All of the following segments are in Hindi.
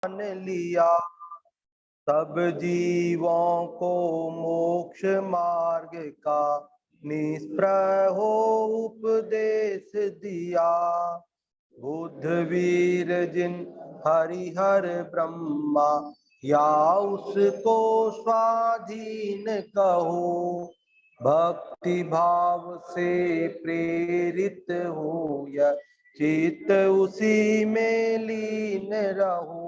मान लिया। सब जीवों को मोक्ष मार्ग का निष्प्रह हो उपदेश दिया। बुद्ध वीर जिन हरिहर ब्रह्मा या उसको स्वाधीन कहो। भक्ति भाव से प्रेरित हो या चित्त उसी में लीन रहो।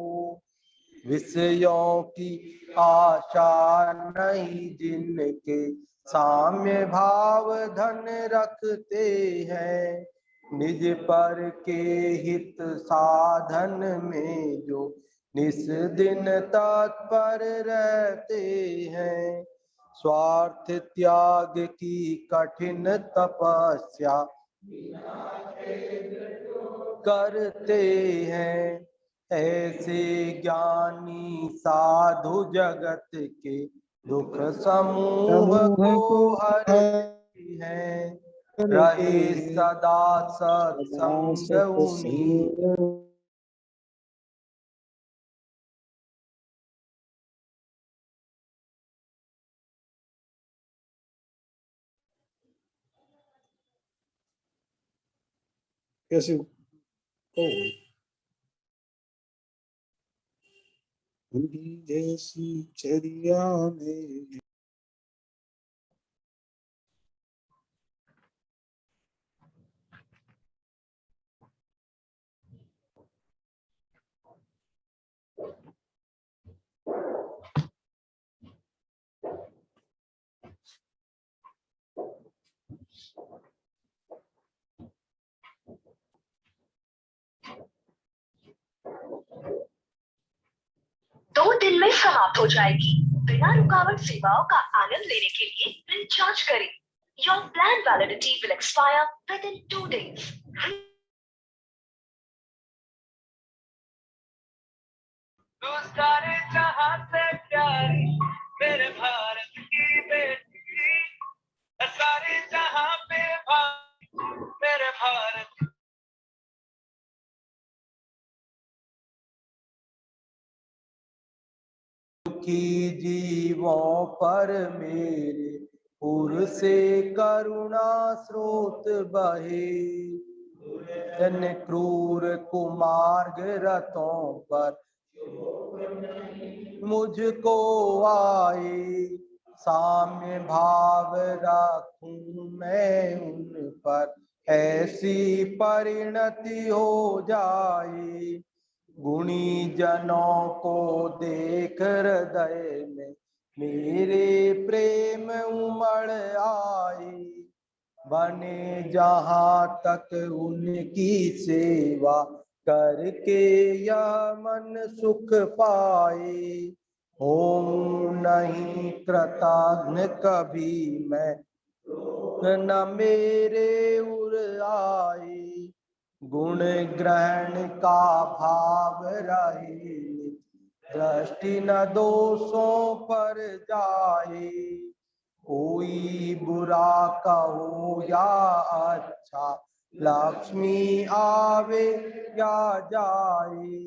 विषयों की आशा नहीं जिनके साम्य भाव धन रखते हैं। निज पर के हित साधन में जो निस दिन तत्पर रहते हैं। स्वार्थ त्याग की कठिन तपस्या करते हैं। ऐसे ज्ञानी साधु जगत के दुख समूह को हरते हैं। रहे सदा सत्संग उन्हीं। कैसे उनकी जैसी चर्या में दो दिन में समाप्त हो जाएगी। बिना रुकावट सेवाओं का आनंद लेने के लिए रिचार्ज करें। Your plan validity will expire within 2 days. तू सारे जहां से प्यारी मेरे भारत की बेटी, सारे जहां पे मेरे भारत की जीवों पर मेरे पुर से करुणा स्रोत बहे। जन क्रूर कुमार्ग रतों पर मुझको आए। साम्य भाव रखूं मैं उन पर ऐसी परिणति हो जाए। गुणी जनों को देख हृदय में मेरे प्रेम उमड़ आए। बने जहाँ तक उनकी सेवा करके यह मन सुख पाए। हों नहीं कृतघ्न कभी मैं न मेरे उर आए। गुण ग्रहण का भाव रहे दृष्टि न दोषों पर जाए। कोई बुरा कहो या अच्छा लक्ष्मी आवे या जाए।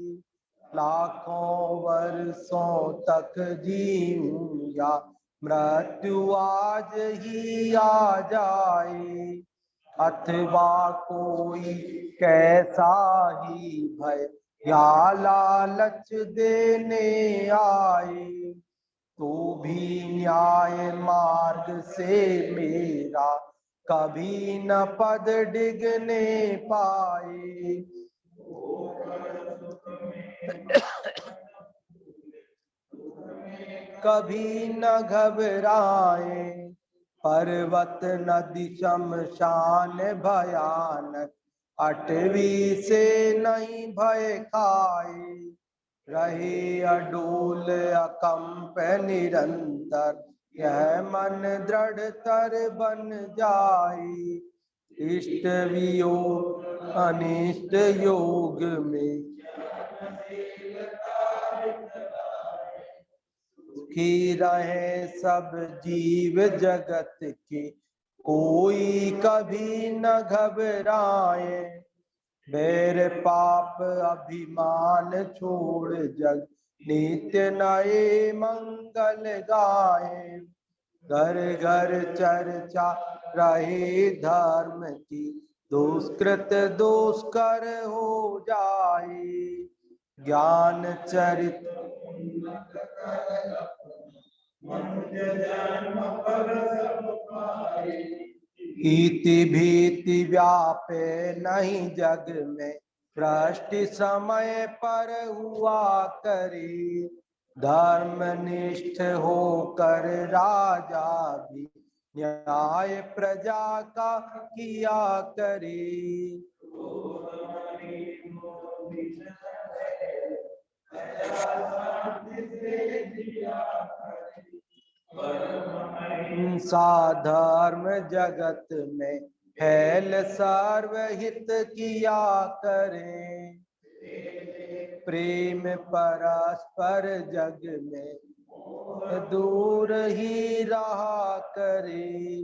लाखों वर्षों तक जीऊं या मृत्यु आज ही आ जाए। अथवा कोई कैसा ही भय या लालच देने आए। तो भी न्याय मार्ग से मेरा कभी न पद डिगने पाए। कभी न घबराए। पर्वत नदी शमशान भयानक अटवी से नहीं भय खाए। रहे अडोल अकंप निरंतर यह मन दृढ़तर बन जाए। इष्ट वियोग अनिष्ट योग में ही रहे सब जीव जगत के। कोई कभी न घबराए। मेरे पाप अभिमान छोड़ जग नित्य नए मंगल गाए। घर घर चर्चा रहे धर्म की, दुष्कृत दुष्कर हो जाए। ज्ञान चरित इति भीति व्यापे नहीं जग में, भ्रष्ट समय पर हुआ करे। धर्मनिष्ठ होकर राजा भी न्याय प्रजा का किया करे। हिंसा धर्म जगत में फैल सर्वहित किया करें। प्रेम परस्पर जग में दूर ही रहा करे।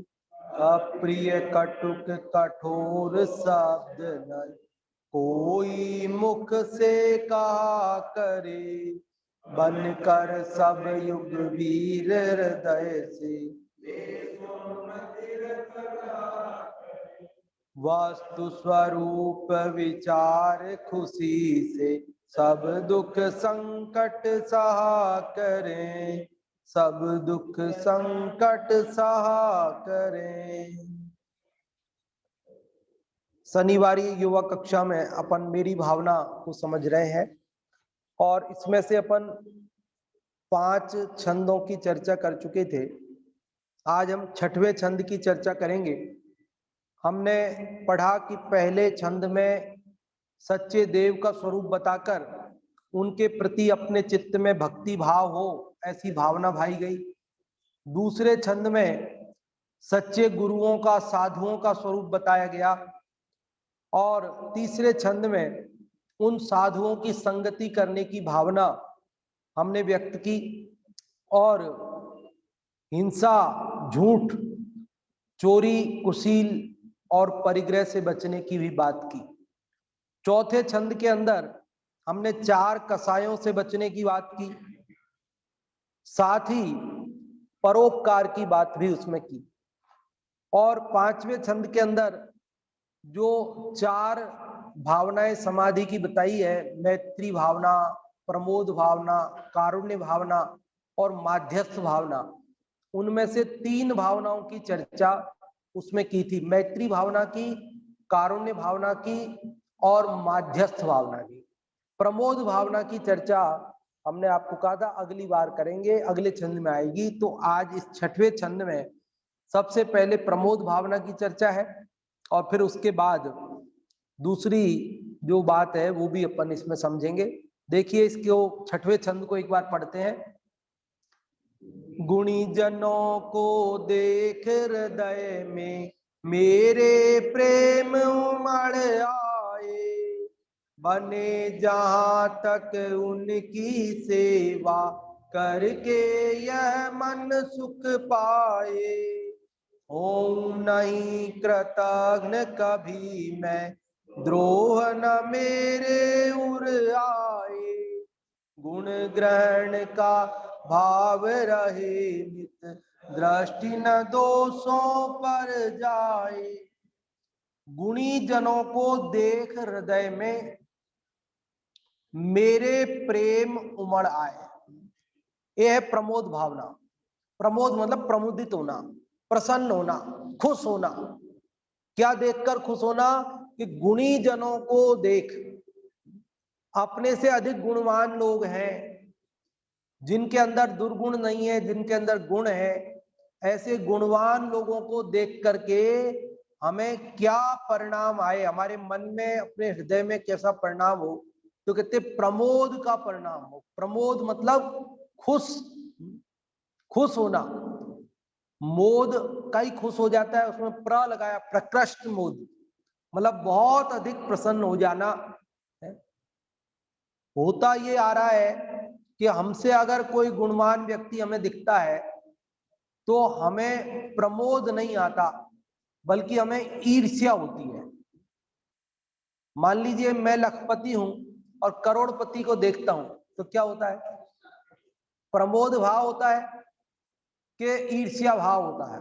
अप्रिय कटुक कठोर शब्द न कोई मुख से कहा करे। बनकर सब युग वीर हृदय से वस्तु स्वरूप विचार खुशी से सब दुख संकट सहा करें। सब दुख संकट सहा करें। शनिवारी युवा कक्षा में अपन मेरी भावना को समझ रहे हैं और इसमें से अपन 5 छंदों की चर्चा कर चुके थे। आज हम 6वें छंद की चर्चा करेंगे। हमने पढ़ा कि पहले छंद में सच्चे देव का स्वरूप बताकर उनके प्रति अपने चित्त में भक्ति भाव हो ऐसी भावना भाई गई। दूसरे छंद में सच्चे गुरुओं का साधुओं का स्वरूप बताया गया और तीसरे छंद में उन साधुओं की संगति करने की भावना हमने व्यक्त की और हिंसा, झूठ, चोरी, कुशील और परिग्रह से बचने की भी बात की। चौथे छंद के अंदर हमने 4 कसायों से बचने की बात की, साथ ही परोपकार की बात भी उसमें की। और 5वें छंद के अंदर जो 4 भावनाएं समाधि की बताई है, मैत्री भावना, प्रमोद भावना, कारुण्य भावना और माध्यस्थ भावना, उनमें से 3 भावनाओं की चर्चा उसमें की थी। मैत्री भावना की, कारुण्य भावना की और माध्यस्थ भावना की। प्रमोद भावना की चर्चा हमने आपको कहा था अगली बार करेंगे, अगले छंद में आएगी। तो आज इस 6वें छंद में सबसे पहले प्रमोद भावना की चर्चा है और फिर उसके बाद दूसरी जो बात है वो भी अपन इसमें समझेंगे। देखिए इसको 6वें छंद को एक बार पढ़ते हैं। गुणी जनों को देख हृदय में मेरे प्रेम उमड़ आए। बने जहां तक उनकी सेवा करके यह मन सुख पाए। ओम नहीं कृतघ्न कभी मैं, द्रोह न मेरे उर आए। गुण ग्रहण का भाव रहे नित, दृष्टि न दोषों पर जाए। गुणी जनों को देख हृदय में मेरे प्रेम उमड़ आए। यह है प्रमोद भावना। प्रमोद मतलब प्रमुदित होना, प्रसन्न होना, खुश होना। क्या देखकर खुश होना? कि गुणी जनों को देख, अपने से अधिक गुणवान लोग हैं, जिनके अंदर दुर्गुण नहीं है, जिनके अंदर गुण है, ऐसे गुणवान लोगों को देख करके हमें क्या परिणाम आए, हमारे मन में, अपने हृदय में कैसा परिणाम हो? तो कहते प्रमोद का परिणाम हो। प्रमोद मतलब खुश, खुश होना। मोद कई खुश हो जाता है, उसमें प्र लगाया, प्रकृष्ट मोद मतलब बहुत अधिक प्रसन्न हो जाना है। होता ये आ रहा है कि हमसे अगर कोई गुणवान व्यक्ति हमें दिखता है तो हमें प्रमोद नहीं आता, बल्कि हमें ईर्ष्या होती है। मान लीजिए मैं लखपति हूं और करोड़पति को देखता हूं तो क्या होता है? प्रमोद भाव होता है कि ईर्ष्या भाव होता है?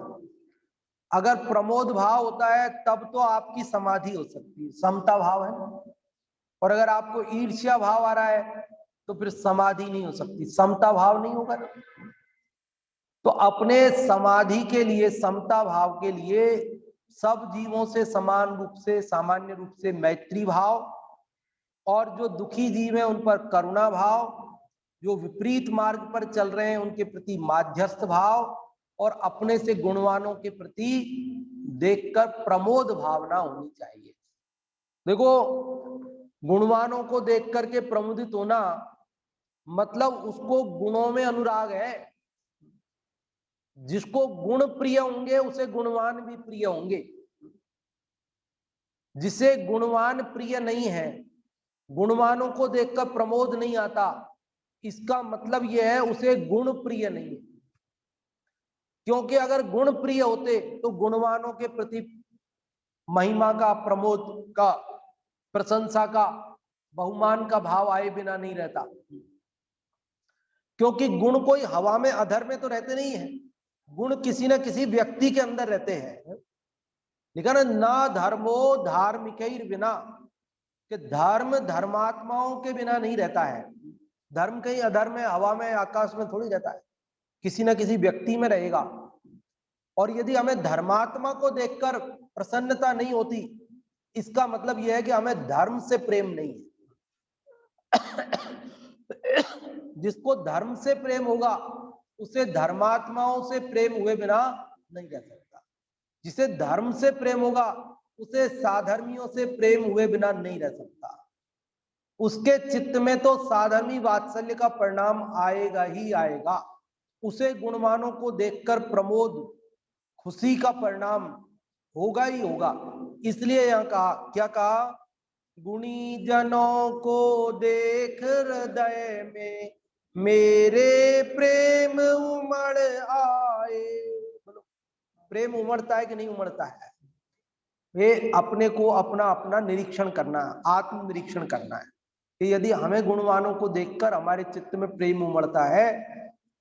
अगर प्रमोद भाव होता है तब तो आपकी समाधि हो सकती है, समता भाव है। और अगर आपको ईर्ष्या भाव आ रहा है तो फिर समाधि नहीं हो सकती, समता भाव नहीं होगा। तो अपने समाधि के लिए, समता भाव के लिए सब जीवों से समान रूप से, सामान्य रूप से मैत्री भाव, और जो दुखी जीव है उन पर करुणा भाव, जो विपरीत मार्ग पर चल रहे हैं उनके प्रति माध्यस्थ भाव, और अपने से गुणवानों के प्रति देखकर प्रमोद भावना होनी चाहिए। देखो, गुणवानों को देख करके प्रमुदित होना मतलब उसको गुणों में अनुराग है। जिसको गुण प्रिय होंगे उसे गुणवान भी प्रिय होंगे। जिसे गुणवान प्रिय नहीं है, गुणवानों को देखकर प्रमोद नहीं आता, इसका मतलब यह है उसे गुण प्रिय नहीं है। क्योंकि अगर गुण प्रिय होते तो गुणवानों के प्रति महिमा का, प्रमोद का, प्रशंसा का, बहुमान का भाव आए बिना नहीं रहता। क्योंकि गुण कोई हवा में, अधर में तो रहते नहीं है। गुण किसी न किसी व्यक्ति के अंदर रहते हैं। लिखा ना, ना धर्मो धार्मिक बिना, कि धर्म धर्मात्माओं के बिना नहीं रहता है। धर्म कहीं अधर में, हवा में, आकाश में थोड़ी रहता है, किसी न किसी व्यक्ति में रहेगा। और यदि हमें धर्मात्मा को देखकर प्रसन्नता नहीं होती, इसका मतलब यह है कि हमें धर्म से प्रेम नहीं है। जिसको धर्म से प्रेम होगा उसे धर्मात्माओं से प्रेम हुए बिना नहीं रह सकता। जिसे धर्म से प्रेम होगा उसे साधर्मियों से प्रेम हुए बिना नहीं रह सकता। उसके चित्त में तो साधर्मी वात्सल्य का परिणाम आएगा ही आएगा। उसे गुणवानों को देखकर प्रमोद, खुशी का परिणाम होगा ही होगा। इसलिए यहां कहा, क्या कहा? गुणी जनों को देख हृदय में मेरे प्रेम उमड़ आए। प्रेम उमड़ता है कि नहीं उमड़ता है? ये अपने को अपना अपना निरीक्षण करना है, आत्म निरीक्षण करना है कि यदि हमें गुणवानों को देखकर हमारे चित्त में प्रेम उमड़ता है,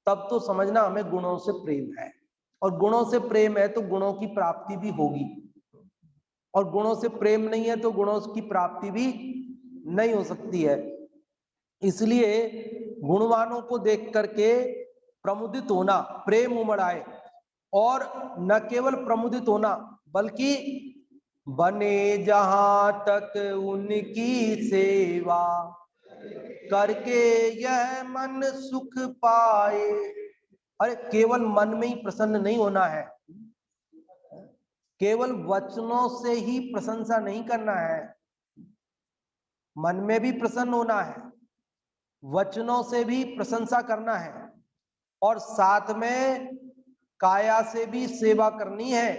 तब तो समझना हमें गुणों से प्रेम है। और गुणों से प्रेम है तो गुणों की प्राप्ति भी होगी, और गुणों से प्रेम नहीं है तो गुणों की प्राप्ति भी नहीं हो सकती है। इसलिए गुणवानों को देख करके प्रमुदित होना, प्रेम उमड़ आए, और न केवल प्रमुदित होना बल्कि बने जहां तक उनकी सेवा करके यह मन सुख पाए। अरे केवल मन में ही प्रसन्न नहीं होना है, केवल वचनों से ही प्रशंसा नहीं करना है, मन में भी प्रसन्न होना है, वचनों से भी प्रशंसा करना है, और साथ में काया से भी सेवा करनी है।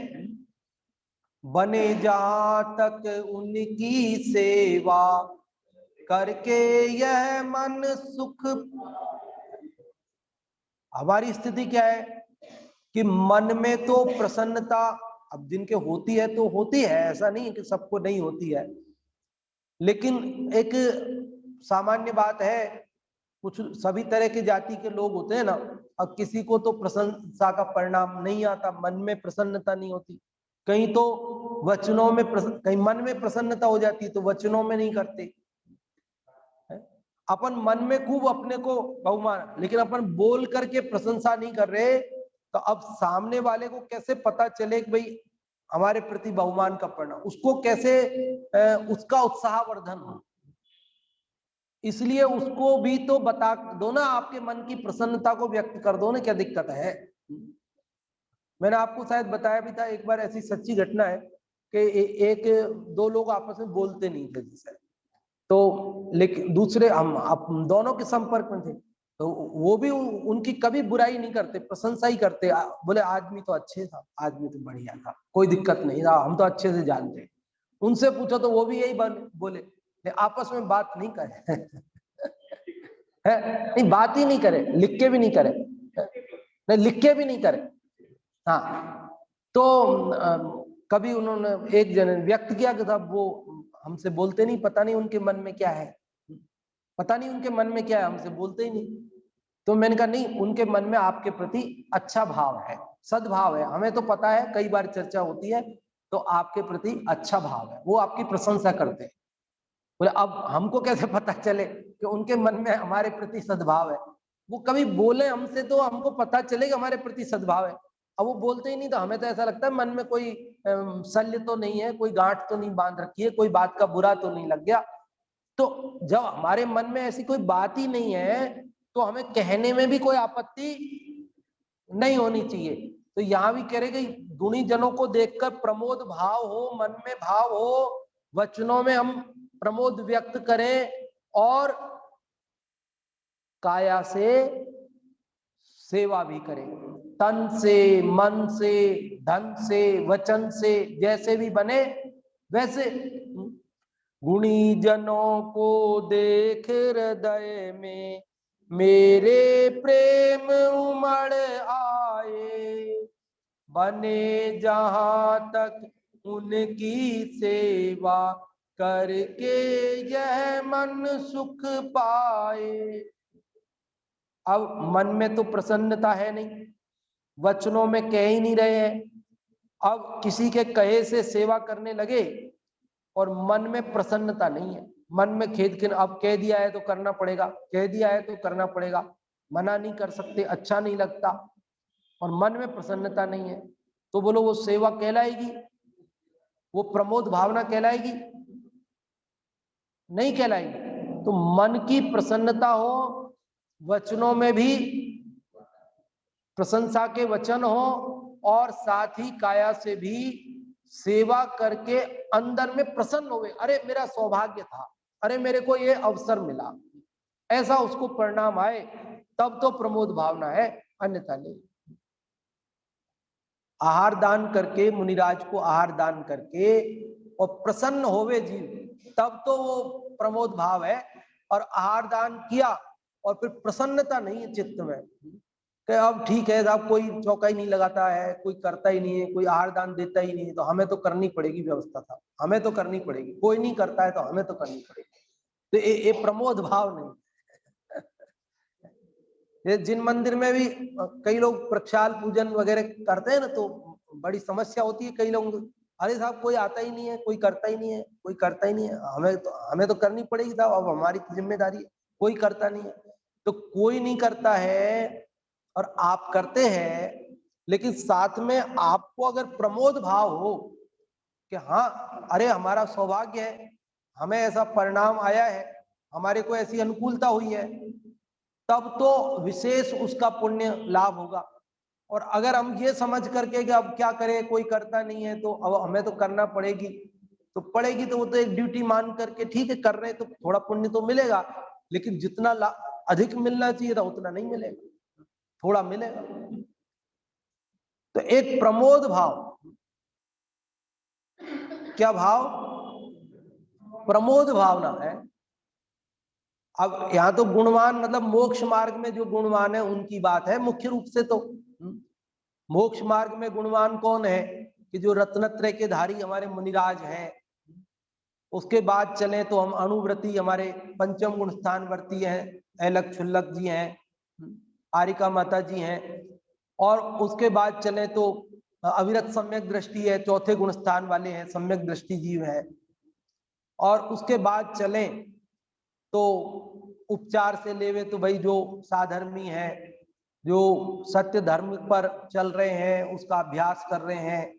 बने जहां तक उनकी सेवा करके यह मन सुख। हमारी स्थिति क्या है कि मन में तो प्रसन्नता अब जिनके होती है तो होती है, ऐसा नहीं है कि सबको नहीं होती है, लेकिन एक सामान्य बात है, कुछ सभी तरह की जाति के लोग होते हैं ना। अब किसी को तो प्रशंसा का परिणाम नहीं आता, मन में प्रसन्नता नहीं होती, कहीं तो वचनों में कहीं मन में प्रसन्नता हो जाती है तो वचनों में नहीं करते। अपन मन में खूब अपने को बहुमान, लेकिन अपन बोल करके प्रशंसा नहीं कर रहे, तो अब सामने वाले को कैसे पता चले कि भाई हमारे प्रति बहुमान का परिणाम, उसको कैसे उसका उत्साहवर्धन हो। इसलिए उसको भी तो बता दो ना, आपके मन की प्रसन्नता को व्यक्त कर दो ना, क्या दिक्कत है? मैंने आपको शायद बताया भी था एक बार, ऐसी सच्ची घटना है कि एक दो लोग आपस में बोलते नहीं थे जैसे, तो लेकिन दूसरे हम दोनों के संपर्क में थे, तो वो भी उनकी कभी बुराई नहीं करते, प्रशंसा ही करते। बोले आदमी तो अच्छे था, आदमी तो बढ़िया था, कोई दिक्कत नहीं था, हम तो अच्छे से जानते हैं। उनसे पूछो तो वो भी यही बोले, आपस में बात नहीं करे। नहीं, बात ही नहीं करे, लिख के भी नहीं करे, नहीं लिख के भी नहीं करे। हाँ, तो कभी उन्होंने एक जन व्यक्त किया कि साहब वो हमसे बोलते नहीं, पता नहीं उनके मन में क्या है, पता नहीं उनके मन में क्या है, हमसे बोलते ही नहीं। तो मैंने कहा नहीं, उनके मन में आपके प्रति अच्छा भाव है, सद्भाव है। हमें तो पता है, कई बार चर्चा होती है, तो आपके प्रति अच्छा भाव है, वो आपकी प्रशंसा करते हैं। बोले अब हमको कैसे पता चले कि उनके मन में हमारे प्रति सद्भाव है? वो कभी बोले हमसे तो हमको पता चलेगा हमारे प्रति सद्भाव है। अब वो बोलते ही नहीं, तो हमें तो ऐसा लगता है मन में कोई शल्य तो नहीं है, कोई गांठ तो नहीं बांध रखी है, कोई बात का बुरा तो नहीं लग गया। तो जब हमारे मन में ऐसी कोई बात ही नहीं है, तो हमें कहने में भी कोई आपत्ति नहीं होनी चाहिए। तो यहाँ भी कह रहे कि गुणी जनों को देखकर प्रमोद भाव हो, मन में भाव हो, वचनों में हम प्रमोद व्यक्त करें, और काया से सेवा भी करें, तन से, मन से, धन से, वचन से, जैसे भी बने वैसे। गुणी जनों को देख हृदय में मेरे प्रेम उमड़ आए, बने जहां तक उनकी सेवा करके यह मन सुख पाए। अब मन में तो प्रसन्नता है नहीं, वचनों में कह ही नहीं रहे हैं, अब किसी के कहे से सेवा करने लगे और मन में प्रसन्नता नहीं है, मन में खेद, अब कह दिया है तो करना पड़ेगा, कह दिया है तो करना पड़ेगा, मना नहीं कर सकते, अच्छा नहीं लगता, और मन में प्रसन्नता नहीं है, तो बोलो वो सेवा कहलाएगी? वो प्रमोद भावना कहलाएगी? नहीं कहलाएगी। तो मन की प्रसन्नता हो, वचनों में भी प्रशंसा के वचन हो, और साथ ही काया से भी सेवा करके अंदर में प्रसन्न होवे, अरे मेरा सौभाग्य था, अरे मेरे को ये अवसर मिला, ऐसा उसको परिणाम आए, तब तो प्रमोद भावना है, अन्यथा नहीं। आहार दान करके, मुनिराज को आहार दान करके और प्रसन्न होवे जीव, तब तो वो प्रमोद भाव है। और आहार दान किया और फिर प्रसन्नता नहीं है चित्त में कि अब ठीक है साहब, कोई चौका ही नहीं लगाता है, कोई करता ही नहीं है, कोई आहार दान देता ही नहीं है, तो हमें तो करनी पड़ेगी व्यवस्था, था हमें तो करनी पड़ेगी, कोई नहीं करता है तो हमें तो करनी पड़ेगी। तो ये प्रमोद भाव नहीं। ये जिन मंदिर में भी कई लोग प्रक्षाल पूजन वगैरह करते हैं ना, तो बड़ी समस्या होती है। कई लोग, अरे साहब कोई आता ही नहीं है, कोई करता ही नहीं है, कोई करता ही नहीं है, हमें तो करनी पड़ेगी साहब, अब हमारी जिम्मेदारी है, कोई करता नहीं है। तो कोई नहीं करता है और आप करते हैं, लेकिन साथ में आपको अगर प्रमोद भाव हो कि हाँ अरे हमारा सौभाग्य है, हमें ऐसा परिणाम आया है, हमारे को ऐसी अनुकूलता हुई है, तब तो विशेष उसका पुण्य लाभ होगा। और अगर हम ये समझ करके कि अब क्या करें, कोई करता नहीं है तो अब हमें तो करना पड़ेगी, तो पड़ेगी, तो वो तो एक ड्यूटी मान करके ठीक है कर रहे हैं, तो थोड़ा पुण्य तो मिलेगा, लेकिन जितना अधिक मिलना चाहिए था उतना नहीं मिलेगा, थोड़ा मिलेगा। तो एक प्रमोद भाव, क्या भाव? प्रमोद भावना है। अब यहाँ तो गुणवान मतलब मोक्ष मार्ग में जो गुणवान है उनकी बात है मुख्य रूप से। तो मोक्ष मार्ग में गुणवान कौन है कि जो रत्नत्रय के धारी हमारे मुनिराज हैं। उसके बाद चले तो हम अनुव्रती हमारे पंचम गुण स्थान वर्ती हैं, ऐलक छुल्लक जी हैं, आरिका माता जी हैं, और उसके बाद चले तो अविरत सम्यक दृष्टि है, चौथे गुण स्थान वाले हैं, सम्यक दृष्टि जीव है। और उसके बाद चले तो उपचार से लेवे तो भाई जो साधर्मी है, जो सत्य धर्म पर चल रहे हैं, उसका अभ्यास कर रहे हैं।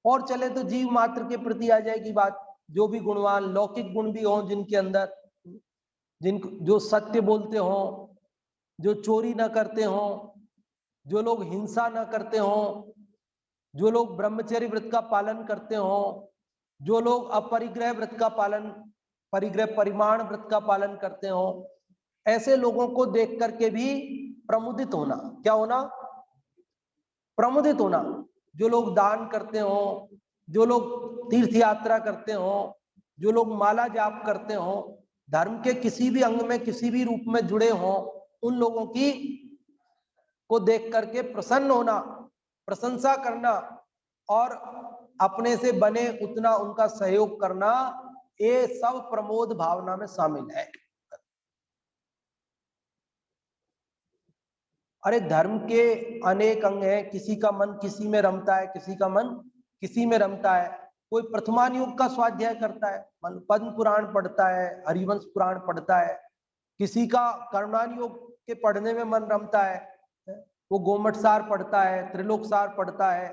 और चले तो जीव मात्र के प्रति आ जाएगी बात, जो भी गुणवान लौकिक गुण भी हो जिनके अंदर, जो सत्य बोलते हो, जो चोरी ना करते हो, जो लोग हिंसा ना करते हो, जो लोग ब्रह्मचर्य व्रत का पालन करते हो, जो लोग अपरिग्रह व्रत का पालन, परिग्रह परिमाण व्रत का पालन करते हो, ऐसे लोगों को देख करके भी प्रमुदित होना। क्या होना? प्रमुदित होना। जो लोग दान करते हो, जो लोग तीर्थ यात्रा करते हो, जो लोग माला जाप करते हो, धर्म के किसी भी अंग में किसी भी रूप में जुड़े हो, उन लोगों की को देख करके प्रसन्न होना, प्रशंसा करना और अपने से बने उतना उनका सहयोग करना, ये सब प्रमोद भावना में शामिल है। अरे धर्म के अनेक अंग हैं, किसी का मन किसी में रमता है, किसी का मन किसी में रमता है। कोई प्रथमान योग का स्वाध्याय करता है, मन पद्म पुराण पढ़ता है, हरिवंश पुराण पढ़ता है। किसी का करुणान योग के पढ़ने में मन रमता है, वो गोमट सार पढ़ता है, त्रिलोक सार पढ़ता है,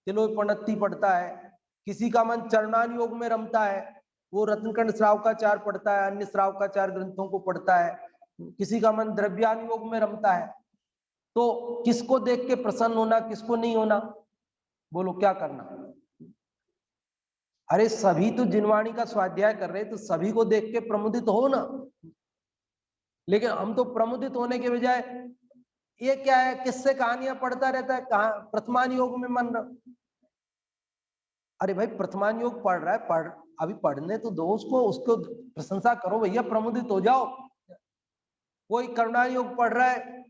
तिलोपनत्ति पढ़ता है। किसी का मन चरणान योग में रमता है, वो रत्नकंड श्रावकाचार पढ़ता है, अन्य श्रावकाचार ग्रंथों को पढ़ता है। किसी का मन द्रव्यान योग में रमता है। तो किसको देख के प्रसन्न होना, किसको नहीं होना, बोलो क्या करना? अरे सभी तो जिनवाणी का स्वाध्याय कर रहे, तो सभी को देख के प्रमुदित हो ना। लेकिन हम तो प्रमुदित होने के बजाय ये क्या है, किससे कहानियां पढ़ता रहता है, कहा प्रथमान योग में मन। अरे भाई प्रथमान योग पढ़ रहा है, अभी पढ़ने तो दो उसको, उसको प्रशंसा करो भैया, प्रमुदित हो जाओ। कोई करुणा योग पढ़ रहा है,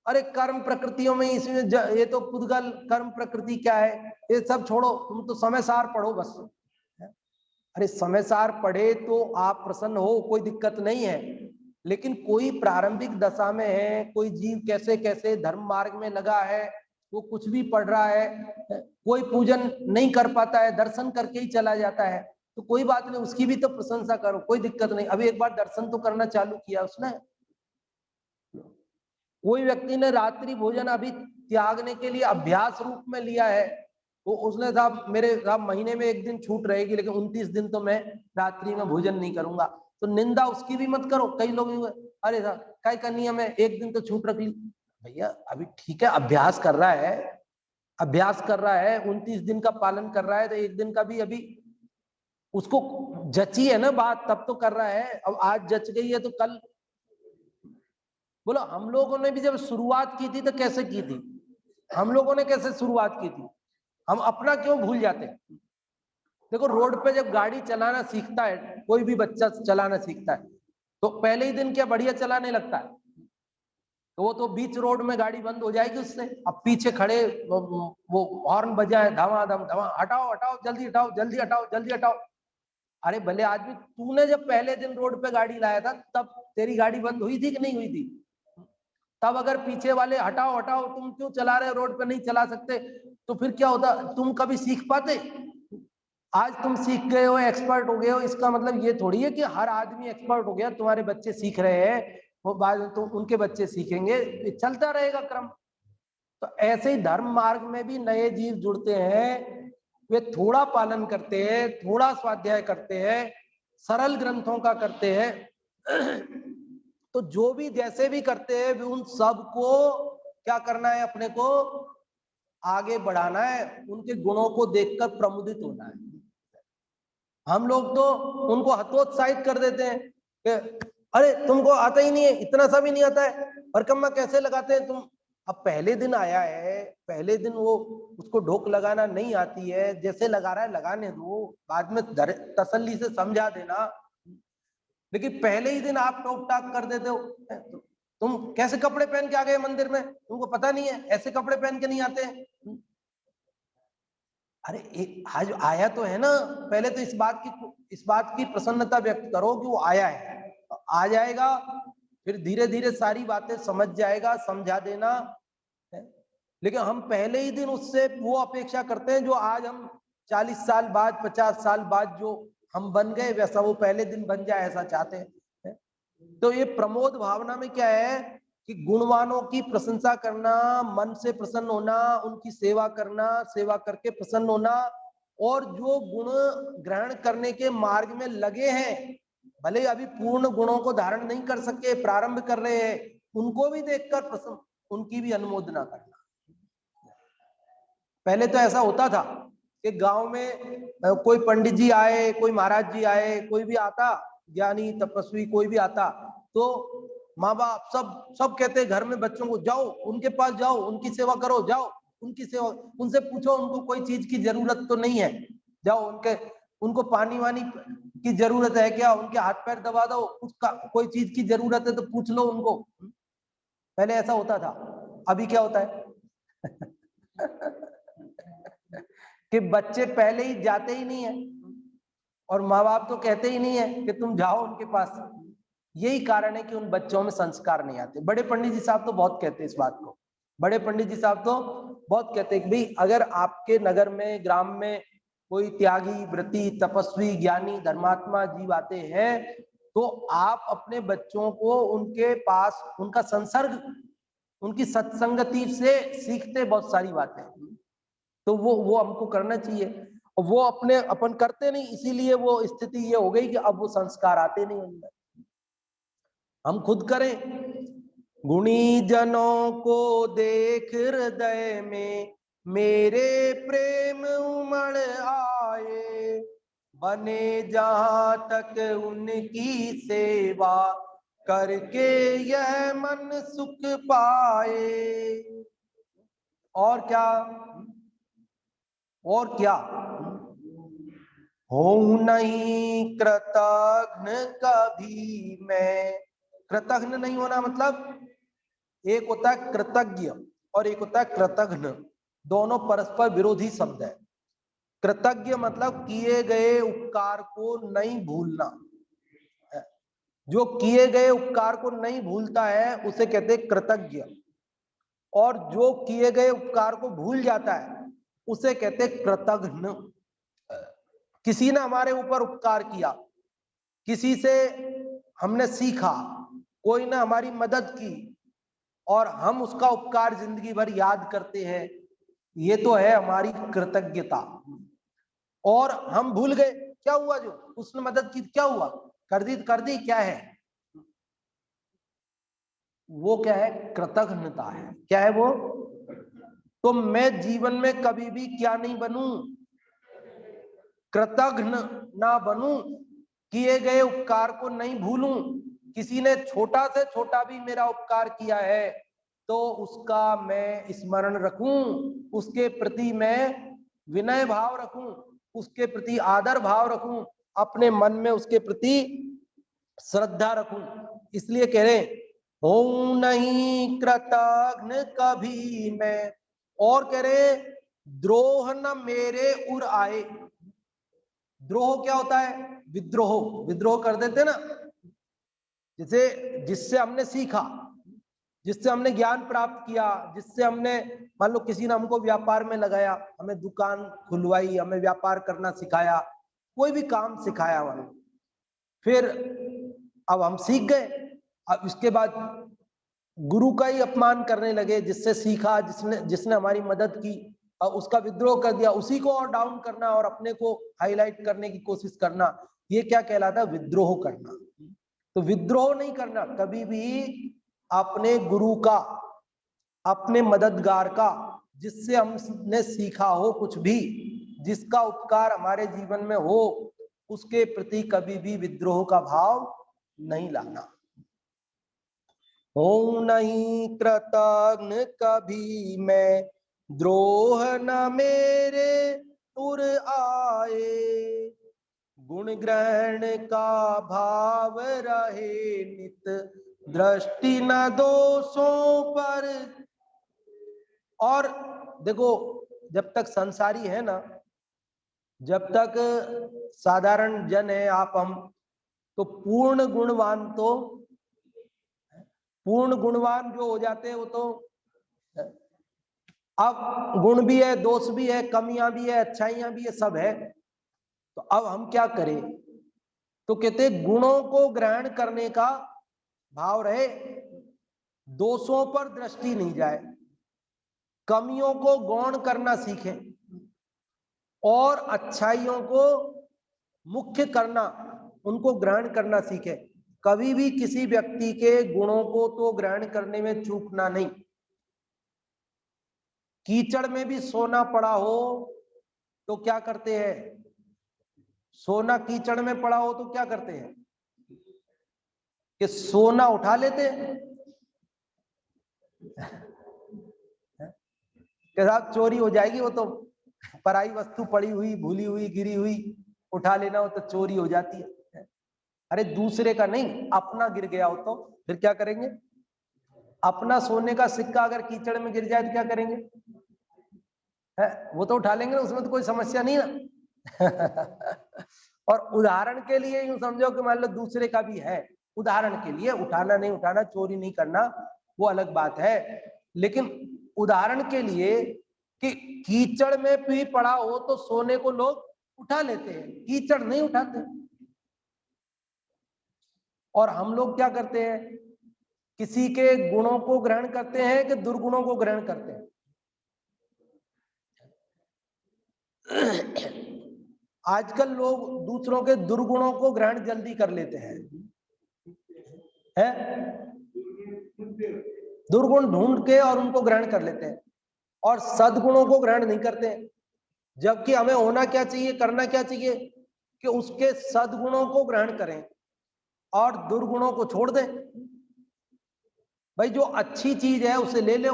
अरे कर्म प्रकृतियों में इसमें ये तो पुद्गल कर्म प्रकृति क्या है, ये सब छोड़ो, तुम तो समय सार पढ़ो बस। अरे समय सार पढ़े तो आप प्रसन्न हो, कोई दिक्कत नहीं है। लेकिन कोई प्रारंभिक दशा में है, कोई जीव कैसे कैसे धर्म मार्ग में लगा है, वो कुछ भी पढ़ रहा है, कोई पूजन नहीं कर पाता है, दर्शन करके ही चला जाता है, तो कोई बात नहीं, उसकी भी तो प्रशंसा करो, कोई दिक्कत नहीं। अभी एक बार दर्शन तो करना चालू किया उसने। कोई व्यक्ति ने रात्रि भोजन अभी त्यागने के लिए अभ्यास रूप में लिया है, वो उसने साहब मेरे साहब महीने में एक दिन छूट रहेगी, लेकिन 29 दिन तो मैं रात्रि में भोजन नहीं करूंगा। तो निंदा उसकी भी मत करो। कई लोग अरे साहब क्या करनी है, मैं एक दिन तो छूट रख ली। भैया अभी ठीक है, अभ्यास कर रहा है, अभ्यास कर रहा है, 29 दिन का पालन कर रहा है, तो एक दिन का भी अभी उसको जची है ना बात, तब तो कर रहा है। अब आज जच गई है तो कल, बोलो हम लोगों ने भी जब शुरुआत की थी तो कैसे की थी, हम लोगों ने कैसे शुरुआत की थी, हम अपना क्यों भूल जाते हैं? देखो रोड पे जब गाड़ी चलाना सीखता है, कोई भी बच्चा चलाना सीखता है, तो पहले ही दिन क्या बढ़िया चलाने लगता है, तो वो तो बीच रोड में गाड़ी बंद हो जाएगी उससे। अब पीछे खड़े वो हॉर्न बजाए, धमाधम धमा, हटाओ हटाओ जल्दी हटाओ, जल्दी हटाओ, जल्दी हटाओ। अरे भले आदमी, तूने जब पहले दिन रोड पे गाड़ी लाया था तब तेरी गाड़ी बंद हुई थी कि नहीं हुई थी? तब अगर पीछे वाले हटाओ हटाओ, तुम क्यों चला रहे हो, रोड पे नहीं चला सकते, तो फिर क्या होता, तुम कभी सीख पाते? आज तुम सीख गए हो, एक्सपर्ट हो गए हो, इसका मतलब ये थोड़ी है कि हर आदमी एक्सपर्ट हो गया। तुम्हारे बच्चे सीख रहे हैं, वो बाद में तो उनके बच्चे सीखेंगे, चलता रहेगा क्रम। तो ऐसे ही धर्म मार्ग में भी नए जीव जुड़ते हैं, वे थोड़ा पालन करते हैं, थोड़ा स्वाध्याय करते हैं, सरल ग्रंथों का करते हैं, तो जो भी जैसे भी करते हैं उन सबको क्या करना है, अपने को आगे बढ़ाना है, उनके गुणों को देखकर प्रमुदित होना है। हम लोग तो उनको हतोत्साहित कर देते हैं कि अरे तुमको आता ही नहीं है, इतना सा भी नहीं आता है, परिक्रमा कैसे लगाते हैं तुम? अब पहले दिन आया है, पहले दिन वो उसको ढोक लगाना नहीं आती है, जैसे लगा रहा है लगाने दो, बाद में तसल्ली से समझा देना। लेकिन पहले ही दिन आप टोक टाक कर देते हो, तुम कैसे कपड़े पहन के आ गए मंदिर में, तुमको पता नहीं है ऐसे कपड़े पहन के नहीं आते हैं। अरे आज आया तो है ना, पहले तो इस बात की प्रसन्नता व्यक्त करो कि वो आया है, आ जाएगा, फिर धीरे धीरे सारी बातें समझ जाएगा, समझा देना। लेकिन हम पहले ही दिन उससे वो अपेक्षा करते हैं जो आज हम 40 साल बाद 50 साल बाद जो हम बन गए, वैसा वो पहले दिन बन जाए, ऐसा चाहते हैं। तो ये प्रमोद भावना में क्या है कि गुणवानों की प्रशंसा करना, मन से प्रसन्न होना, उनकी सेवा करना, सेवा करके प्रसन्न होना, और जो गुण ग्रहण करने के मार्ग में लगे हैं, भले अभी पूर्ण गुणों को धारण नहीं कर सके, प्रारंभ कर रहे हैं, उनको भी देखकर प्रसन्न, उनकी भी अनुमोदना करना। पहले तो ऐसा होता था कि गांव में कोई पंडित जी आए, कोई महाराज जी आए, कोई भी आता, ज्ञानी तपस्वी कोई भी आता, तो माँ बाप सब कहते घर में बच्चों को जाओ उनके पास जाओ, उनकी सेवा करो, जाओ उनकी सेवा, उनसे पूछो उनको कोई चीज की जरूरत तो नहीं है, जाओ उनको पानी वानी की जरूरत है क्या, उनके हाथ पैर दबा दो, उसका कोई चीज की जरूरत है तो पूछ लो उनको। पहले ऐसा होता था। अभी क्या होता है कि बच्चे पहले ही जाते ही नहीं है, और माँ बाप तो कहते ही नहीं है कि तुम जाओ उनके पास। यही कारण है कि उन बच्चों में संस्कार नहीं आते। बड़े पंडित जी साहब तो बहुत कहते हैं इस बात को, बड़े पंडित जी साहब तो बहुत कहते हैं कि भाई अगर आपके नगर में, ग्राम में कोई त्यागी, व्रती, तपस्वी, ज्ञानी, धर्मात्मा जीव आते हैं तो आप अपने बच्चों को उनके पास, उनका संसर्ग, उनकी सत्संगति से सीखते बहुत सारी बातें, तो वो हमको करना चाहिए। और वो अपन करते नहीं, इसीलिए वो स्थिति ये हो गई कि अब वो संस्कार आते नहीं उनमें। हम खुद करें। गुणी जनों को देख हृदय में मेरे प्रेम उमड़ आए, बने जहां तक उनकी सेवा करके यह मन सुख पाए। और क्या, और क्या, हो नहीं कृतघ्न कभी मैं। कृतघ्न नहीं होना मतलब, एक होता है कृतज्ञ और एक होता है कृतघ्न, दोनों परस्पर विरोधी शब्द है। कृतज्ञ मतलब किए गए उपकार को नहीं भूलना, जो किए गए उपकार को नहीं भूलता है उसे कहते हैं कृतज्ञ, और जो किए गए उपकार को भूल जाता है उसे कहते हैं कृतघ्न। किसी ने हमारे ऊपर उपकार किया, किसी से हमने सीखा, कोई ने हमारी मदद की और हम उसका उपकार जिंदगी भर याद करते हैं, ये तो है हमारी कृतज्ञता। और हम भूल गए, क्या हुआ, जो उसने मदद की क्या हुआ, कर दी क्या है, वो क्या है, कृतज्ञता है। क्या है वो? तो मैं जीवन में कभी भी क्या नहीं बनूं, कृतज्ञ ना बनूं, किए गए उपकार को नहीं भूलूं। किसी ने छोटा से छोटा भी मेरा उपकार किया है तो उसका मैं स्मरण रखूं, उसके प्रति मैं विनय भाव रखूं, उसके प्रति आदर भाव रखूं, अपने मन में उसके प्रति श्रद्धा रखूं। इसलिए कह रहे हो नहीं कृतघ्न कभी मैं। और कह रहे द्रोह न मेरे उर आए। द्रोह क्या होता है? विद्रोह, विद्रोह कर देते ना, जैसे जिससे हमने सीखा, जिससे हमने ज्ञान प्राप्त किया, जिससे हमने, मान लो किसी ने हमको व्यापार में लगाया, हमें दुकान खुलवाई, हमें व्यापार करना सिखाया, कोई भी काम सिखाया हमें, फिर अब हम सीख गए, अब इसके बाद गुरु का ही अपमान करने लगे, जिससे सीखा, जिसने हमारी मदद की, और उसका विद्रोह कर दिया, उसी को और डाउन करना और अपने को हाईलाइट करने की कोशिश करना, ये क्या कहलाता है? विद्रोह करना। तो विद्रोह नहीं करना कभी भी अपने गुरु का, अपने मददगार का, जिससे हमने सीखा हो कुछ भी, जिसका उपकार हमारे जीवन में हो, उसके प्रति कभी भी विद्रोह का भाव नहीं लाना। हो नहीं कृतघ्न कभी मैं, द्रोह न मेरे उर आए, गुण ग्रहण का भाव रहे नित, दृष्टि न दोषों पर। और देखो, जब तक संसारी है ना, जब तक साधारण जन है आप हम, तो पूर्ण गुणवान जो हो जाते हैं वो तो, अब गुण भी है, दोष भी है, कमियां भी है, अच्छाइयां भी है, सब है। तो अब हम क्या करें? तो कहते गुणों को ग्रहण करने का भाव रहे, दोषों पर दृष्टि नहीं जाए, कमियों को गौण करना सीखें और अच्छाइयों को मुख्य करना, उनको ग्रहण करना सीखें। कभी भी किसी व्यक्ति के गुणों को तो ग्रहण करने में चूकना नहीं। कीचड़ में भी सोना पड़ा हो तो क्या करते हैं? सोना कि में पड़ा हो तो क्या करते हैं कि सोना उठा लेते हैं कि साहब चोरी हो जाएगी, वो तो पराई वस्तु पड़ी हुई, भूली हुई, गिरी हुई, उठा लेना हो तो चोरी हो जाती है। अरे दूसरे का नहीं, अपना गिर गया हो तो फिर क्या करेंगे? अपना सोने का सिक्का अगर कीचड़ में गिर जाए तो क्या करेंगे? है वो तो उठा लेंगे ना, उसमें तो कोई समस्या नहीं ना। और उदाहरण के लिए यूं समझो कि मान लो दूसरे का भी है, उदाहरण के लिए, उठाना नहीं उठाना, चोरी नहीं करना, वो अलग बात है, लेकिन उदाहरण के लिए कि कीचड़ में भी पड़ा हो तो सोने को लोग उठा लेते हैं, कीचड़ नहीं उठाते। और हम लोग क्या करते हैं, किसी के गुणों को ग्रहण करते हैं कि दुर्गुणों को ग्रहण करते हैं। आजकल लोग दूसरों के दुर्गुणों को ग्रहण जल्दी कर लेते हैं, दुर्गुण ढूंढ के और उनको ग्रहण कर लेते हैं, और सद्गुणों को ग्रहण नहीं करते हैं। जबकि हमें होना क्या चाहिए, करना क्या चाहिए कि उसके सद्गुणों को ग्रहण करें और दुर्गुणों को छोड़ दें। भाई जो अच्छी चीज है उसे ले लो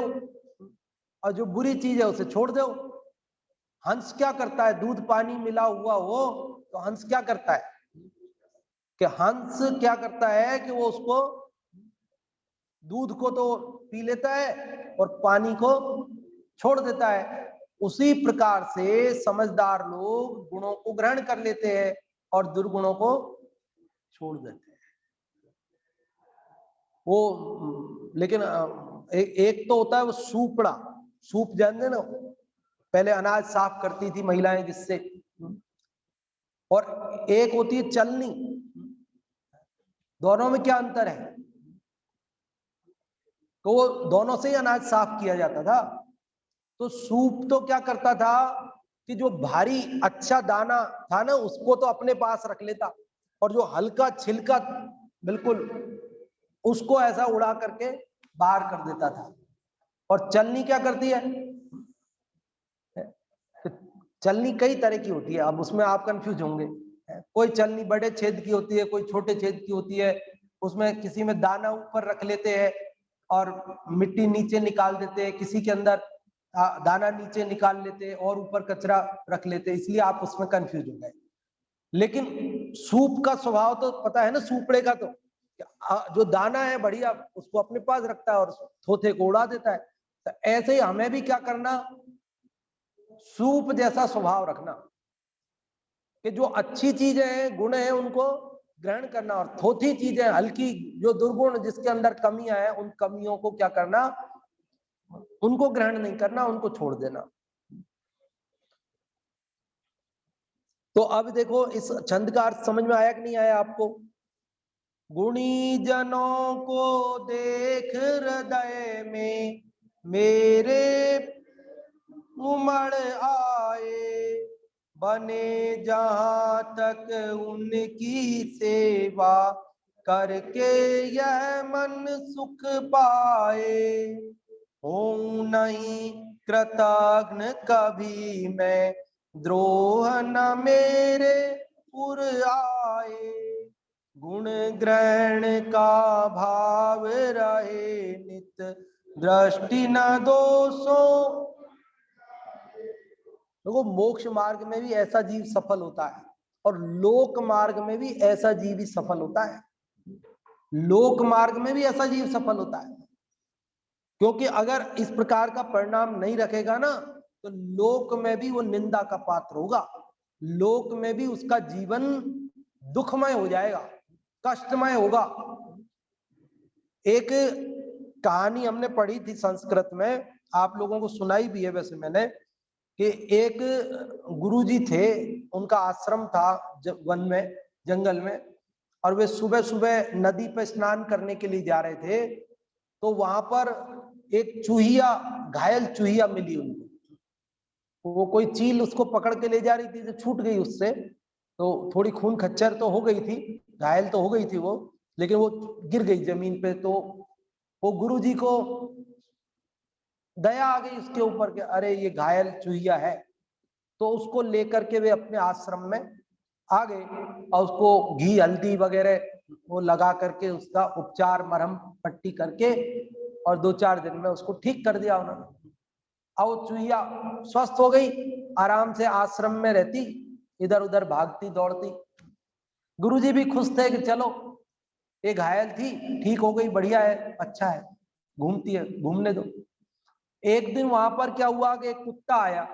और जो बुरी चीज है उसे छोड़ दो। हंस क्या करता है, दूध पानी मिला हुआ हो तो हंस क्या करता है कि हंस क्या करता है कि वो उसको दूध को तो पी लेता है और पानी को छोड़ देता है। उसी प्रकार से समझदार लोग गुणों को ग्रहण कर लेते हैं और दुर्गुणों को छोड़ देते हैं। वो लेकिन एक तो होता है वो सूपड़ा, सूप जानते ना, पहले अनाज साफ करती थी महिलाएं जिससे, और एक होती है चलनी। दोनों में क्या अंतर है? तो वो दोनों से ही अनाज साफ किया जाता था। तो सूप तो क्या करता था कि जो भारी अच्छा दाना था ना उसको तो अपने पास रख लेता, और जो हल्का छिलका बिल्कुल उसको ऐसा उड़ा करके बाहर कर देता था। और चलनी क्या करती है, चलनी कई तरह की होती है, अब उसमें आप कंफ्यूज होंगे। कोई चलनी बड़े छेद की होती है, कोई छोटे छेद की होती है, उसमें किसी में दाना ऊपर रख लेते हैं और मिट्टी नीचे निकाल देते हैं, किसी के अंदर दाना नीचे निकाल लेते हैं और ऊपर कचरा रख लेते हैं, इसलिए आप उसमें कंफ्यूज हो गए। लेकिन सूप का स्वभाव तो पता है ना, सूपड़े का तो जो दाना है बढ़िया उसको अपने पास रखता है और थोथे को उड़ा देता है। तो ऐसे ही हमें भी क्या करना, सूप जैसा स्वभाव रखना कि जो अच्छी चीजें हैं, गुण है, उनको ग्रहण करना, और थोथी चीजें हल्की जो दुर्गुण जिसके अंदर कमियां हैं उन कमियों को क्या करना, उनको ग्रहण नहीं करना, उनको छोड़ देना। तो अब देखो इस छंद का अर्थ समझ में आया कि नहीं आया आपको? गुणी जनों को देख हृदय में मेरे उमड़ आए, बने जहां तक उनकी सेवा करके यह मन सुख पाए। हूं नहीं कृतघ्न कभी मैं, द्रोह न मेरे पुर आए। गुण ग्रहण का भाव रहे नित, दृष्टि न दोषों। देखो मोक्ष मार्ग में भी ऐसा जीव सफल होता है और लोक मार्ग में भी ऐसा जीव ही सफल होता है। लोक मार्ग में भी ऐसा जीव सफल होता है, क्योंकि अगर इस प्रकार का परिणाम नहीं रखेगा ना तो लोक में भी वो निंदा का पात्र होगा, लोक में भी उसका जीवन दुखमय हो जाएगा, कष्टमय होगा। एक कहानी हमने पढ़ी थी संस्कृत में, आप लोगों को सुनाई भी है वैसे मैंने, कि एक गुरुजी थे, उनका आश्रम था वन में, जंगल में, और वे सुबह सुबह नदी पे स्नान करने के लिए जा रहे थे। तो वहां पर एक चूहिया, घायल चूहिया मिली उनको। वो कोई चील उसको पकड़ के ले जा रही थी, तो छूट गई उससे, तो थोड़ी खून खच्चर तो हो गई थी, घायल तो हो गई थी वो, लेकिन वो गिर गई जमीन पे। तो वो गुरुजी को दया आ गई उसके ऊपर कि अरे ये घायल चूहिया है, तो उसको लेकर के वे अपने आश्रम में आ गए और उसको घी हल्दी वगैरह वो लगा करके उसका उपचार मरहम पट्टी करके और 2-4 दिन में उसको ठीक कर दिया उन्होंने। और चूहिया स्वस्थ हो गई, आराम से आश्रम में रहती, इधर उधर भागती दौड़ती। गुरुजी भी खुश थे कि चलो ये घायल थी, ठीक हो गई, बढ़िया है, अच्छा है, घूमती है, घूमने दो। एक दिन वहां पर क्या हुआ कि एक कुत्ता आया,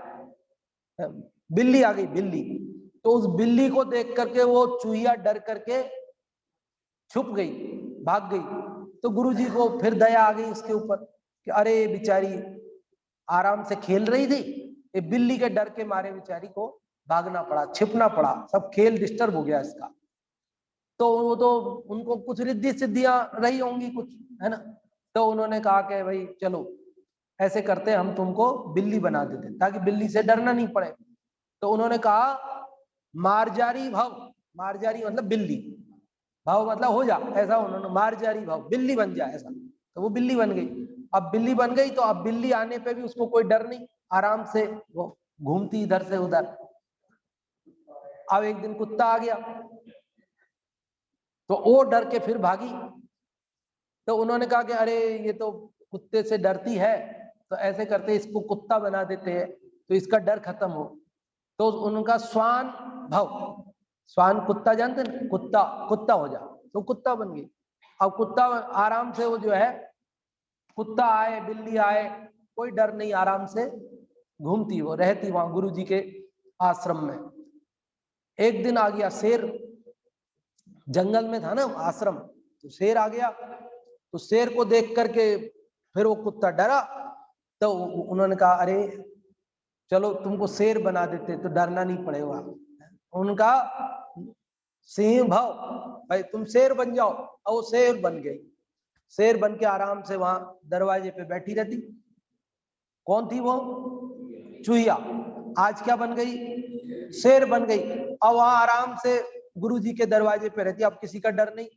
बिल्ली आ गई, बिल्ली। तो उस बिल्ली को देख करके वो चूहिया डर करके छुप गई, भाग गई। तो गुरुजी को फिर दया आ गई उसके ऊपर कि अरे बेचारी आराम से खेल रही थी, ये बिल्ली के डर के मारे बेचारी को भागना पड़ा, छिपना पड़ा, सब खेल डिस्टर्ब हो गया इसका। तो वो तो उनको कुछ रिद्धि सिद्धियां रही होंगी कुछ, है ना। तो उन्होंने कहा कि भाई चलो ऐसे करते, हम तुमको बिल्ली बना देते ताकि बिल्ली से डरना नहीं पड़े। तो उन्होंने कहा मार्जारी भव, मार्जारी मतलब बिल्ली, भव मतलब हो जा, ऐसा उन्होंने मार्जारी भव, बिल्ली बन जा ऐसा। तो वो बिल्ली बन गई। अब बिल्ली बन गई तो अब बिल्ली आने पे भी उसको कोई डर नहीं, आराम से वो घूमती इधर से उधर। अब एक दिन कुत्ता आ गया तो वो डर के फिर भागी। तो उन्होंने कहा कि अरे ये तो कुत्ते से डरती है, तो ऐसे करते इसको कुत्ता बना देते हैं तो इसका डर खत्म हो। तो उनका स्वान भव, स्वान कुत्ता जानते ना, कुत्ता, कुत्ता हो जा, तो कुत्ता बन गई। अब कुत्ता आराम से वो जो है, कुत्ता आए बिल्ली आए कोई डर नहीं, आराम से घूमती वो रहती वहां गुरुजी के आश्रम में। एक दिन आ गया शेर, जंगल में था ना आश्रम, तो शेर आ गया। तो शेर को देख करके फिर वो कुत्ता डरा। तो उन्होंने कहा अरे चलो तुमको शेर बना देते तो डरना नहीं पड़ेगा। उनका सिंह भाव, भाई तुम शेर बन जाओ। और वो शेर बन गई, शेर बन के आराम से वहां दरवाजे पे बैठी रहती। कौन थी वो? चूहिया। आज क्या बन गई? शेर बन गई। और वहां आराम से गुरुजी के दरवाजे पे रहती। अब किसी का डर नहीं,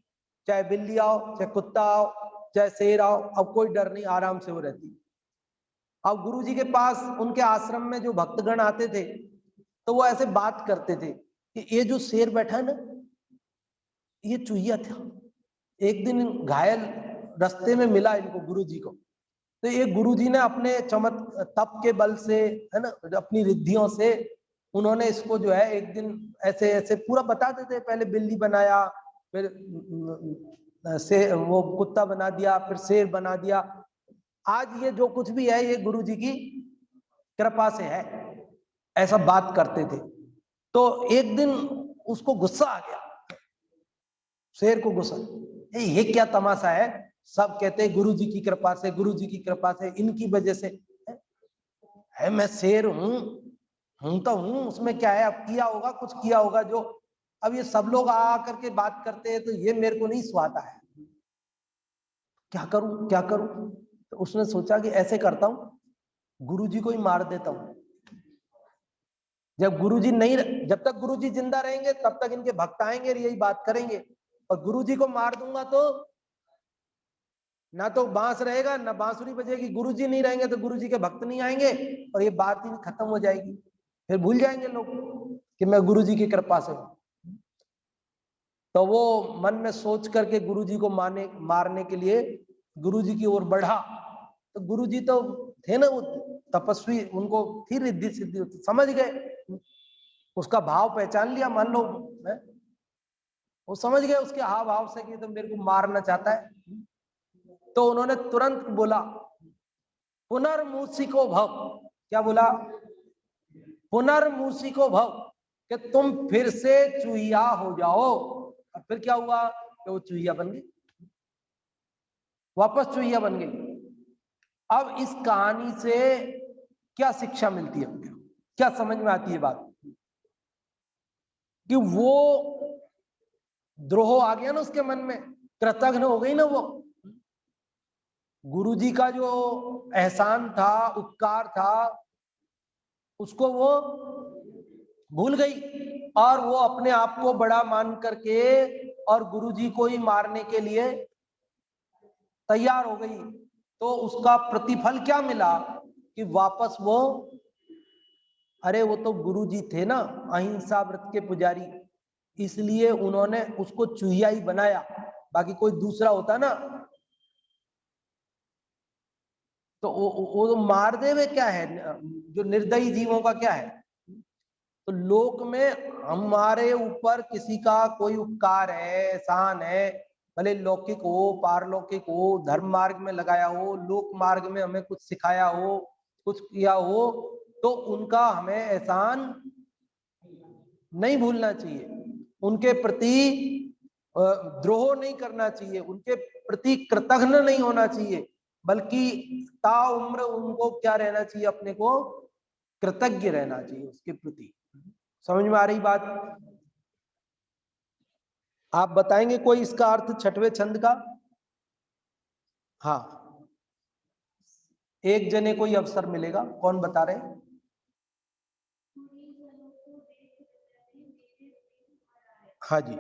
चाहे बिल्ली आओ, चाहे कुत्ता आओ, चाहे शेर आओ, अब कोई डर नहीं, आराम से वो रहती। अब गुरुजी के पास उनके आश्रम में जो भक्तगण आते थे तो वो ऐसे बात करते थे कि ये जो शेर बैठा है ना, ये चूहिया था। एक दिन घायल रास्ते में मिला इनको गुरुजी को, तो ये गुरुजी ने अपने चमक तप के बल से, है ना, अपनी रिद्धियों से उन्होंने इसको जो है एक दिन ऐसे ऐसे पूरा बताते थे। पहले बिल्ली बनाया, फिर से वो कुत्ता बना दिया, फिर शेर बना दिया। आज ये जो कुछ भी है ये गुरुजी की कृपा से है, ऐसा बात करते थे। तो एक दिन उसको गुस्सा आ गया, शेर को गुस्सा, ये क्या तमाशा है, सब कहते हैं गुरुजी की कृपा से, गुरुजी की कृपा से, इनकी वजह से है। मैं शेर हूं तो हूं, उसमें क्या है, अब किया होगा, कुछ किया होगा जो, अब ये सब लोग आ करके बात करते हैं तो ये मेरे को नहीं सुहाता है, क्या करूं क्या करूं। तो उसने सोचा कि ऐसे करता हूं, गुरुजी को ही मार देता हूं। जब गुरुजी नहीं, जब तक गुरुजी जिंदा रहेंगे तब तक इनके भक्त आएंगे और यही बात करेंगे, और गुरुजी को मार दूंगा तो ना तो बांस रहेगा ना बांसुरी बजेगी। गुरुजी नहीं रहेंगे तो गुरुजी के भक्त नहीं आएंगे और ये बात ही खत्म हो जाएगी। फिर भूल जाएंगे लोग कि मैं गुरुजी की कृपा से हूं। तो वो मन में सोच करके गुरुजी को मारने के लिए गुरुजी की ओर बढ़ा। तो गुरुजी तो थे ना वो तपस्वी, उनको थी रिद्धि सिद्धि, समझ गए, उसका भाव पहचान लिया, मान लो है? वो समझ गए उसके हाव भाव से कि तो मेरे को मारना चाहता है। तो उन्होंने तुरंत बोला पुनर्मूषिको भव। क्या बोला? पुनर्मूषिको भव, कि तुम फिर से चूहिया हो जाओ। और फिर क्या हुआ कि वो चूहिया बन गई, वापस चूहिया बन गई। अब इस कहानी से क्या शिक्षा मिलती है, क्या समझ में आती है बात, कि वो द्रोह आ गया ना उसके मन में, कृतघ्न हो गई ना वो, गुरुजी का जो एहसान था, उपकार था, उसको वो भूल गई और वो अपने आप को बड़ा मान करके और गुरुजी को ही मारने के लिए तैयार हो गई। तो उसका प्रतिफल क्या मिला कि वापस वो, अरे वो तो गुरुजी थे ना अहिंसा व्रत के पुजारी, इसलिए उन्होंने उसको चूहिया ही बनाया, बाकी कोई दूसरा होता ना तो वो मार देवे। क्या है जो निर्दयी जीवों का क्या है, तो लोक में हमारे ऊपर किसी का कोई उपकार है, एहसान है, भले लौकिक हो पारलौकिक हो, धर्म मार्ग में लगाया हो, लोक मार्ग में हमें कुछ सिखाया हो, कुछ किया हो, तो उनका हमें एहसान नहीं भूलना चाहिए, उनके प्रति द्रोह नहीं करना चाहिए, उनके प्रति कृतघ्न नहीं होना चाहिए, बल्कि ताउम्र उनको क्या रहना चाहिए, अपने को कृतज्ञ रहना चाहिए उसके प्रति। समझ में आ रही बात? आप बताएंगे कोई इसका अर्थ छठवें छंद का? हाँ, एक जने को ही अवसर मिलेगा, कौन बता रहे हैं? हाँ जी,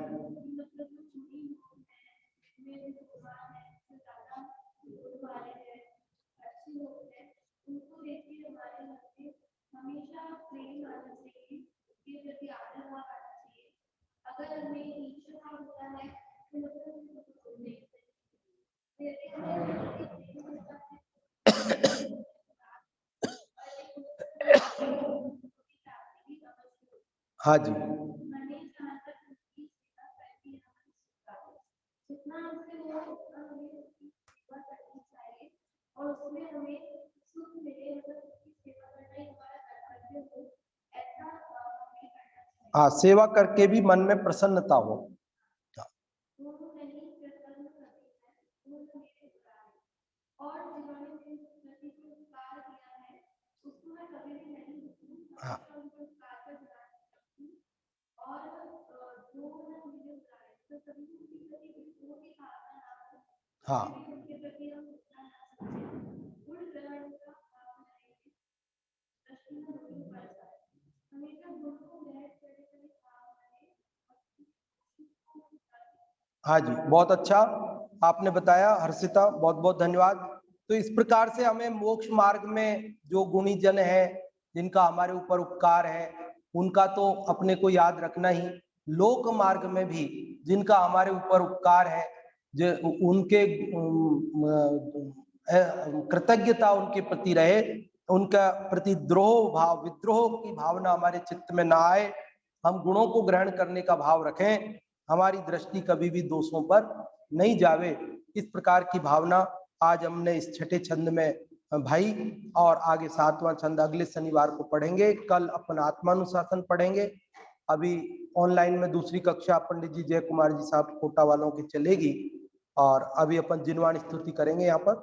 हाँ जी, हाँ, सेवा करके भी मन में प्रसन्नता हो। हाँ, हाँ, हाँ जी, बहुत अच्छा आपने बताया हर्षिता, बहुत बहुत धन्यवाद। तो इस प्रकार से हमें मोक्ष मार्ग में जो गुणी जन है, जिनका हमारे ऊपर उपकार है, उनका तो अपने को याद रखना ही, लोक मार्ग में भी जिनका हमारे ऊपर उपकार है, जो उनके कृतज्ञता उनके प्रति रहे, उनका प्रति द्रोह भाव, विद्रोह की भावना हमारे चित्त में ना आए, हम गुणों को ग्रहण करने का भाव रखें, हमारी दृष्टि कभी भी दोषों पर नहीं जावे। इस प्रकार की भावना आज हमने इस छठे छंद में भाई, और आगे सातवां छंद अगले शनिवार को पढ़ेंगे। कल अपन आत्मानुशासन पढ़ेंगे। अभी ऑनलाइन में दूसरी कक्षा पंडित जी जय कुमार जी साहब कोटा वालों की चलेगी, और अभी अपन जिनवाणी स्तुति करेंगे यहाँ पर।